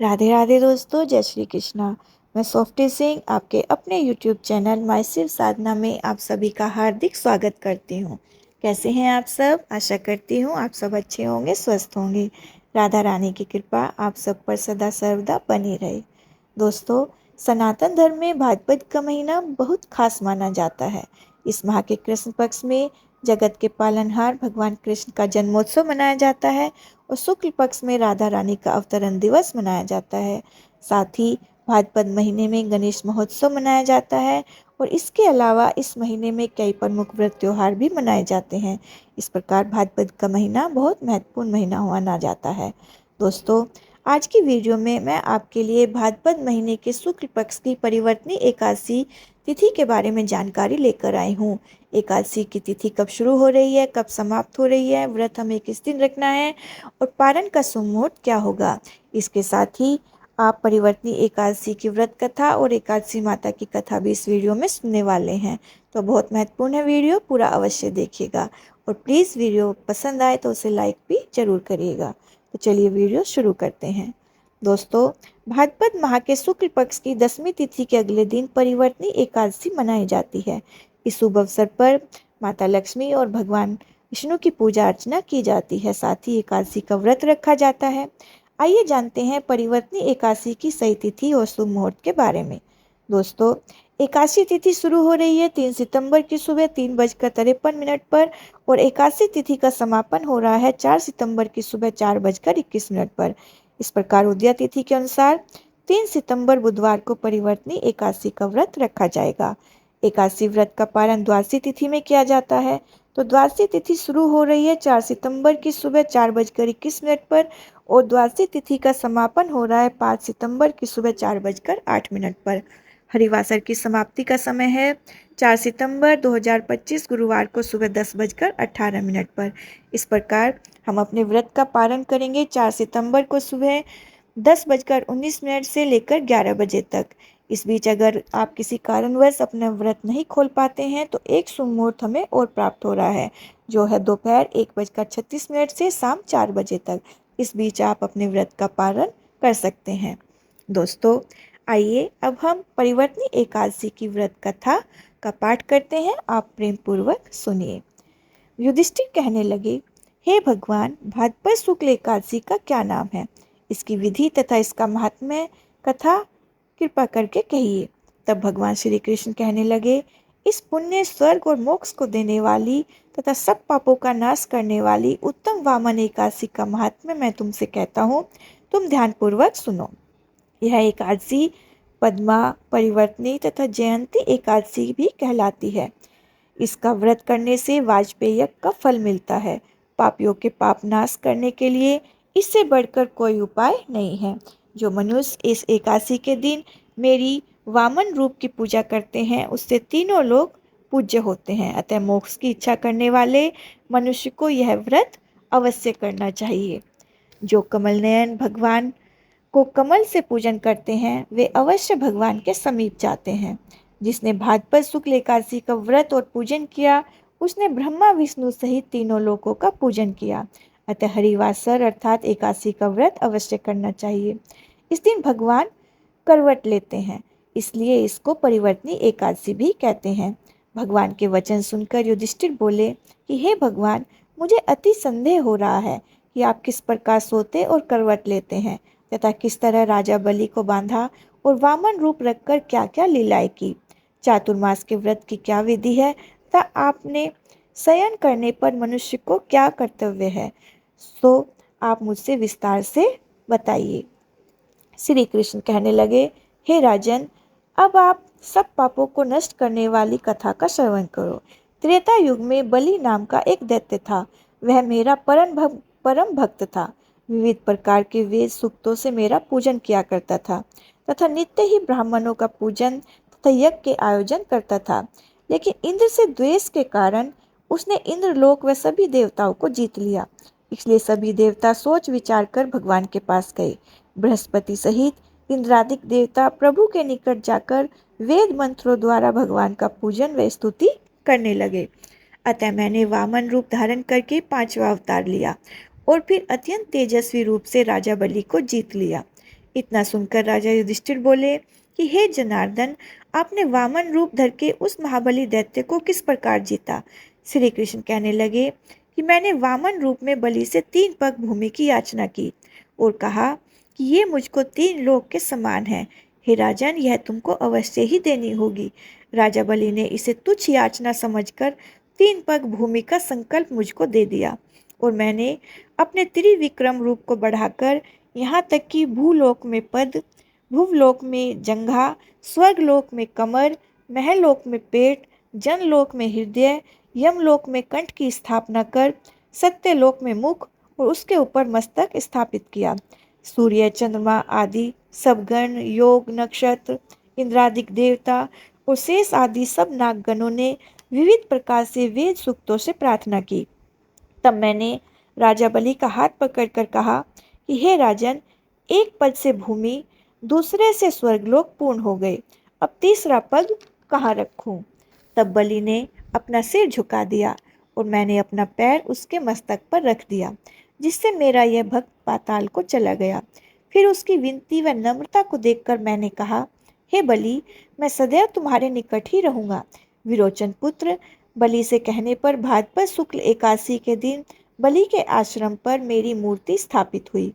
राधे राधे दोस्तों, जय श्री कृष्णा। मैं सोफ्टी सिंह आपके अपने यूट्यूब चैनल माई सिर्फ साधना में आप सभी का हार्दिक स्वागत करती हूँ। कैसे हैं आप सब? आशा करती हूँ आप सब अच्छे होंगे, स्वस्थ होंगे। राधा रानी की कृपा आप सब पर सदा सर्वदा बनी रहे। दोस्तों, सनातन धर्म में भाद्रपद का महीना बहुत खास माना जाता है। इस माह के कृष्ण पक्ष में जगत के पालनहार भगवान कृष्ण का जन्मोत्सव मनाया जाता है और शुक्ल पक्ष में राधा रानी का अवतरण दिवस मनाया जाता है। साथ ही भाद्रपद महीने में गणेश महोत्सव मनाया जाता है और इसके अलावा इस महीने में कई प्रमुख व्रत त्योहार भी मनाए जाते हैं। इस प्रकार भाद्रपद का महीना बहुत महत्वपूर्ण महीना माना जाता है। दोस्तों, आज की वीडियो में मैं आपके लिए भाद्रपद महीने के शुक्ल पक्ष की परिवर्तनी एकादशी तिथि के बारे में जानकारी लेकर आई हूँ। एकादशी की तिथि कब शुरू हो रही है, कब समाप्त हो रही है, व्रत हमें किस दिन रखना है और पारण का शुभ मुहूर्त क्या होगा। इसके साथ ही आप परिवर्तनी एकादशी की व्रत कथा और एकादशी माता की कथा भी इस वीडियो में सुनने वाले हैं। तो बहुत महत्वपूर्ण है, वीडियो पूरा अवश्य देखिएगा और प्लीज़ वीडियो पसंद आए तो उसे लाइक भी जरूर करिएगा। तो चलिए वीडियो शुरू करते हैं। दोस्तों, भाद्रपद माह के शुक्ल पक्ष की 10वीं तिथि के अगले दिन परिवर्तनी एकादशी मनाई जाती है। इस शुभ अवसर पर माता लक्ष्मी और भगवान विष्णु की पूजा अर्चना की जाती है। साथ ही एकादशी का व्रत रखा जाता है। आइए जानते हैं परिवर्तनी एकादशी की सही तिथि और शुभ मुहूर्त के बारे में। दोस्तों, एकादशी तिथि शुरू हो रही है 3 सितंबर की सुबह 3:53 पर और एकादशी तिथि का समापन हो रहा है 4 सितंबर की सुबह 4:21 पर। इस प्रकार उदया तिथि के अनुसार 3 सितंबर बुधवार को परिवर्तनी एकादशी का व्रत रखा जाएगा। एकादशी व्रत का पारण द्वादशी तिथि में किया जाता है। तो द्वादशी तिथि शुरू हो रही है 4 सितंबर की सुबह 4:21 पर और द्वादशी तिथि का समापन हो रहा है 5 सितंबर की सुबह 4:08 पर। हरिवासर की समाप्ति का समय है 4 सितंबर 2025 गुरुवार को सुबह 10:18 पर। इस प्रकार हम अपने व्रत का पारण करेंगे 4 सितंबर को सुबह 10:19 से लेकर 11 बजे तक। इस बीच अगर आप किसी कारणवश अपना व्रत नहीं खोल पाते हैं तो एक शुभ मुहूर्त हमें और प्राप्त हो रहा है, जो है दोपहर 1:36 से शाम 4 बजे तक। इस बीच आप अपने व्रत का पालन कर सकते हैं। दोस्तों, आइए अब हम परिवर्तनी एकादशी की व्रत कथा का पाठ करते हैं। आप प्रेम पूर्वक सुनिए। युधिष्ठिर कहने लगे, हे भगवान, भाद्रपद शुक्ल एकादशी का क्या नाम है? इसकी विधि तथा इसका महात्म्य कथा कृपा करके कहिए। तब भगवान श्री कृष्ण कहने लगे, इस पुण्य, स्वर्ग और मोक्ष को देने वाली तथा सब पापों का नाश करने वाली उत्तम वामन एकादशी का महात्म्य मैं तुमसे कहता हूँ, तुम ध्यानपूर्वक सुनो। यह एकादशी पद्मा, परिवर्तनी तथा जयंती एकादशी भी कहलाती है। इसका व्रत करने से वाजपेय का फल मिलता है। पापियों के पाप नाश करने के लिए इससे बढ़कर कोई उपाय नहीं है। जो मनुष्य इस एकादशी के दिन मेरी वामन रूप की पूजा करते हैं उससे तीनों लोग पूज्य होते हैं। अतः मोक्ष की इच्छा करने वाले मनुष्य को यह व्रत अवश्य करना चाहिए। जो कमल नयन भगवान को कमल से पूजन करते हैं वे अवश्य भगवान के समीप जाते हैं। जिसने भाद्रपद शुक्ल एकादशी का व्रत और पूजन किया उसने ब्रह्मा विष्णु सहित तीनों लोकों का पूजन किया। अतः हरिवासर अर्थात एकादशी का व्रत अवश्य करना चाहिए। इस दिन भगवान करवट लेते हैं, इसलिए इसको परिवर्तनी एकादशी भी कहते हैं। भगवान के वचन सुनकर युधिष्ठिर बोले कि हे भगवान, मुझे अति संदेह हो रहा है कि आप किस प्रकार सोते और करवट लेते हैं तथा किस तरह राजा बलि को बांधा और वामन रूप रखकर क्या क्या लीलाएं की। चातुर्मास के व्रत की क्या विधि है तथा आपने शयन करने पर मनुष्य को क्या कर्तव्य है, सो आप मुझसे विस्तार से बताइए। श्री कृष्ण कहने लगे, हे राजन, अब आप सब पापों को नष्ट करने वाली कथा का श्रवण करो। त्रेता युग में बलि नाम का एक दैत्य था। वह मेरा परम भक्त था। विविध प्रकार के वेद सूक्तों से मेरा पूजन किया करता था तथा नित्य ही ब्राह्मणों का पूजन तथा यज्ञ के आयोजन करता था। लेकिन इंद्र से द्वेष के कारण उसने इंद्रलोक व सभी देवताओं को जीत लिया। इसलिए सभी देवता सोच विचार कर भगवान के पास गए। बृहस्पति सहित इंद्रादिक देवता प्रभु के निकट जाकर वेद मंत्रों द्वारा भगवान का पूजन व स्तुति करने लगे। अतः मैंने वामन रूप धारण करके 5वां अवतार लिया और फिर अत्यंत तेजस्वी रूप से राजा बलि को जीत लिया। इतना सुनकर राजा युधिष्ठिर बोले कि हे जनार्दन, आपने वामन रूप धर के उस महाबली दैत्य को किस प्रकार जीता? श्री कृष्ण कहने लगे कि मैंने वामन रूप में बलि से 3 पग भूमि की याचना की और कहा कि ये मुझको 3 लोक के समान है। हे राजन, यह तुमको अवश्य ही देनी होगी। राजा बलि ने इसे तुच्छ याचना समझकर 3 पग भूमि का संकल्प मुझको दे दिया और मैंने अपने त्रिविक्रम रूप को बढ़ाकर यहाँ तक कि भूलोक में पद, भुवलोक में जंघा, स्वर्गलोक में कमर, महलोक में पेट, जनलोक में हृदय, यमलोक में कंठ की स्थापना कर सत्यलोक में मुख और उसके ऊपर मस्तक स्थापित किया। सूर्य, चंद्रमा आदि सब गण, योग, नक्षत्र, इंद्रादिक देवता और शेष आदि सब नागगणों ने विविध प्रकार से वेद सूक्तों से प्रार्थना की। तब मैंने राजा बलि का हाथ पकड़कर कहा कि हे राजन, एक पद से भूमि, दूसरे से स्वर्गलोक पूर्ण हो गए, अब तीसरा पद कहाँ रखूं? तब बलि ने अपना सिर झुका दिया और मैंने अपना पैर उसके मस्तक पर रख दिया, जिससे मेरा यह भक्त पाताल को चला गया। फिर उसकी विनती व नम्रता को देखकर मैंने कहा, हे बलि, मैं सदैव तुम्हारे निकट ही रहूंगा। विरोचन पुत्र बलि से कहने पर भाद्रपद शुक्ल एकादशी के दिन बलि के आश्रम पर मेरी मूर्ति स्थापित हुई।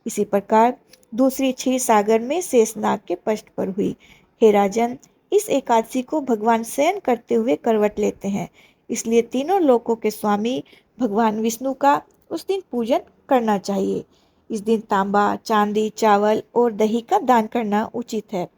इसी प्रकार दूसरी क्षीर सागर में शेषनाग के पृष्ठ पर हुई। हे राजन, इस एकादशी को भगवान शयन करते हुए करवट लेते हैं, इसलिए तीनों लोकों के स्वामी भगवान विष्णु का उस दिन पूजन करना चाहिए। इस दिन तांबा, चांदी, चावल और दही का दान करना उचित है।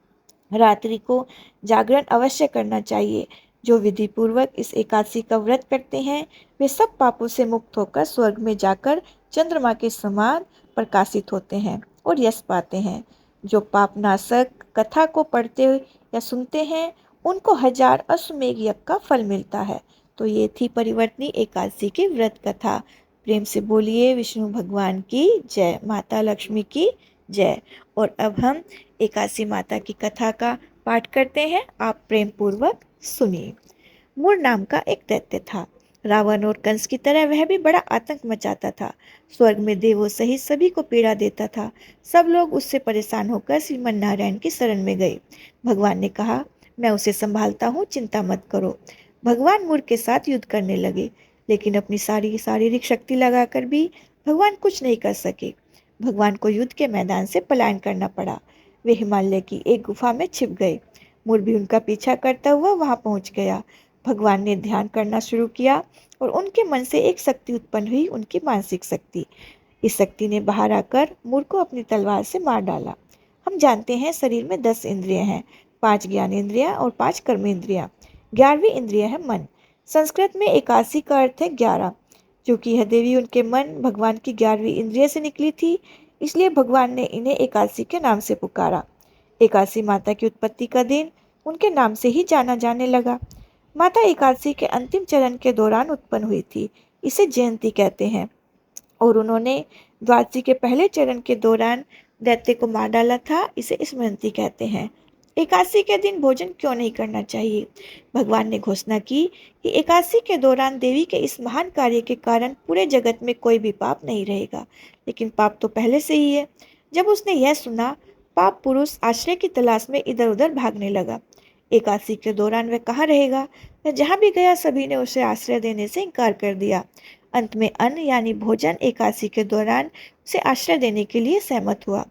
रात्रि को जागरण अवश्य करना चाहिए। जो विधि पूर्वक इस एकादशी का व्रत करते हैं वे सब पापों से मुक्त होकर स्वर्ग में जाकर चंद्रमा के समान प्रकाशित होते हैं और यश पाते हैं। जो पापनाशक कथा को पढ़ते या सुनते हैं उनको 1000 अश्वमेघ यज्ञ का फल मिलता है। तो ये थी परिवर्तनी एकादशी की व्रत कथा। प्रेम से बोलिए विष्णु भगवान की जय, माता लक्ष्मी की जय। और अब हम एकादशी माता की कथा का पाठ करते हैं, आप प्रेम पूर्वक सुनिए। मूर नाम का एक दैत्य था। रावण और कंस की तरह वह भी बड़ा आतंक मचाता था। स्वर्ग में देवों सहित सभी को पीड़ा देता था। सब लोग उससे परेशान होकर श्रीमन नारायण की शरण में गए। भगवान ने कहा, मैं उसे संभालता हूँ, चिंता मत करो। भगवान मूर के साथ युद्ध करने लगे, लेकिन अपनी सारी शारीरिक शक्ति लगाकर भी भगवान कुछ नहीं कर सके। भगवान को युद्ध के मैदान से पलायन करना पड़ा। वे हिमालय की एक गुफा में छिप गए। मूर भी उनका पीछा करता हुआ वहां पहुंच गया। भगवान ने ध्यान करना शुरू किया और उनके मन से एक शक्ति उत्पन्न हुई, उनकी मानसिक शक्ति। इस शक्ति ने बाहर आकर मूर को अपनी तलवार से मार डाला। हम जानते हैं शरीर में 10 इंद्रियां हैं, 5 ज्ञान इंद्रियां और 5 कर्म इंद्रियां। 11वीं इंद्रिय है मन। संस्कृत में एकादशी का अर्थ है 11। क्योंकि यह देवी उनके मन भगवान की 11वीं इंद्रिय से निकली थी, इसलिए भगवान ने इन्हें एकादशी के नाम से पुकारा। एकादशी माता की उत्पत्ति का दिन उनके नाम से ही जाना जाने लगा। माता एकादशी के अंतिम चरण के दौरान उत्पन्न हुई थी, इसे जयंती कहते हैं। और उन्होंने द्वादशी के पहले चरण के दौरान दैत्य को मार डाला था, इसे स्मृति कहते हैं। एकादशी के दिन भोजन क्यों नहीं करना चाहिए? भगवान ने घोषणा की कि एकादशी के दौरान देवी के इस महान कार्य के कारण पूरे जगत में कोई भी पाप नहीं रहेगा। लेकिन पाप तो पहले से ही है। जब उसने यह सुना, पाप पुरुष आश्रय की तलाश में इधर उधर भागने लगा। एकादशी के दौरान वह कहाँ रहेगा? वह जहाँ भी गया सभी ने उसे आश्रय देने से इनकार कर दिया। अंत में अन्न यानी भोजन एकादशी के दौरान उसे आश्रय देने के लिए सहमत हुआ।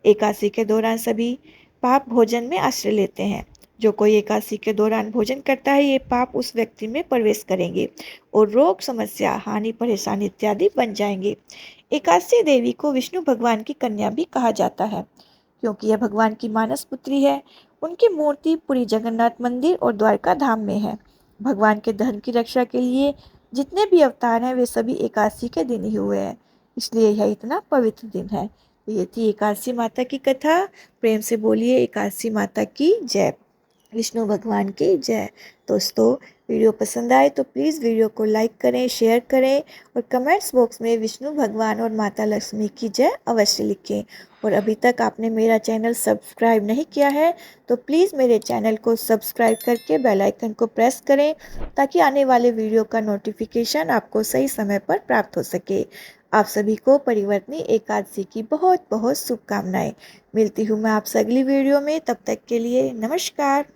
एकादशी के दौरान सभी पाप भोजन में आश्रय लेते हैं। जो कोई एकादशी के दौरान भोजन करता है, ये पाप उस व्यक्ति में प्रवेश करेंगे और रोग, समस्या, हानि, परेशानी इत्यादि बन जाएंगे। एकादशी देवी को विष्णु भगवान की कन्या भी कहा जाता है, क्योंकि यह भगवान की मानस पुत्री है। उनकी मूर्ति पुरी जगन्नाथ मंदिर और द्वारका धाम में है। भगवान के धर्म की रक्षा के लिए जितने भी अवतार हैं वे सभी एकादशी के दिन ही हुए हैं, इसलिए यह इतना पवित्र दिन है। तो ये थी एकादशी माता की कथा। प्रेम से बोलिए एकादशी माता की जय, विष्णु भगवान की जय। दोस्तों, वीडियो पसंद आए तो प्लीज़ वीडियो को लाइक करें, शेयर करें और कमेंट्स बॉक्स में विष्णु भगवान और माता लक्ष्मी की जय अवश्य लिखें। और अभी तक आपने मेरा चैनल सब्सक्राइब नहीं किया है तो प्लीज़ मेरे चैनल को सब्सक्राइब करके बेल आइकन को प्रेस करें, ताकि आने वाले वीडियो का नोटिफिकेशन आपको सही समय पर प्राप्त हो सके। आप सभी को परिवर्तनी एकादशी की बहुत बहुत शुभकामनाएं। मिलती हूँ मैं आपसे अगली वीडियो में, तब तक के लिए नमस्कार।